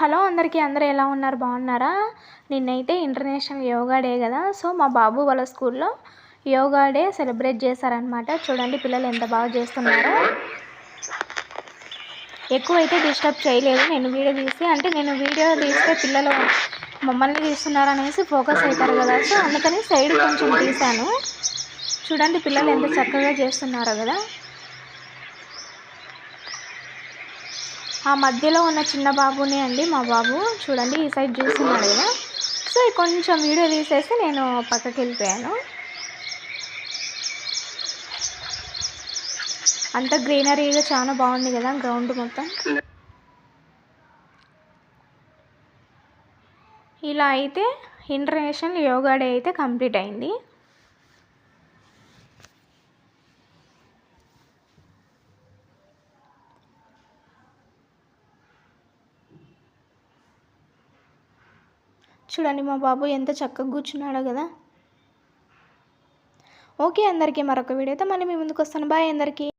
Hello అందరికీ, అందరూ ఎలా ఉన్నారు? బాగున్నారా? నిన్నైతే ఇంటర్నేషనల్ యోగా డే కదా. సో మా బాబు వాళ్ళ స్కూల్లో యోగా డే సెలబ్రేట్ చేశారనమాట. చూడండి పిల్లలు ఎంత బాగా చేస్తున్నారో. ఎక్కువైతే డిస్టర్బ్ చేయలేదు. నేను వీడియో తీస్తే పిల్లలు మమ్మల్ని తీస్తున్నారు అనేసి ఫోకస్ అవుతారు కదా. సో అందుకని సైడ్ కొంచెం తీశాను. చూడండి పిల్లలు ఎంత చక్కగా చేస్తున్నారో కదా. ఆ మధ్యలో ఉన్న చిన్న బాబునే అండి మా బాబు. చూడండి ఈ సైడ్ చూస్తున్నాడు కదా. సో కొంచెం వీడియో తీసేసి నేను పక్కకి వెళ్ళిపోయాను. అంత గ్రీనరీగా చాలా బాగుంది కదా గ్రౌండ్ మొత్తం. ఇలా అయితే ఇంటర్నేషనల్ యోగా డే అయితే కంప్లీట్ అయింది. చూడండి మా బాబు ఎంత చక్కగా కూర్చున్నాడో కదా. ఓకే అందరికీ, మరొక వీడియోతో మళ్ళీ మీ ముందుకు వస్తాను. బాయ్ అందరికీ.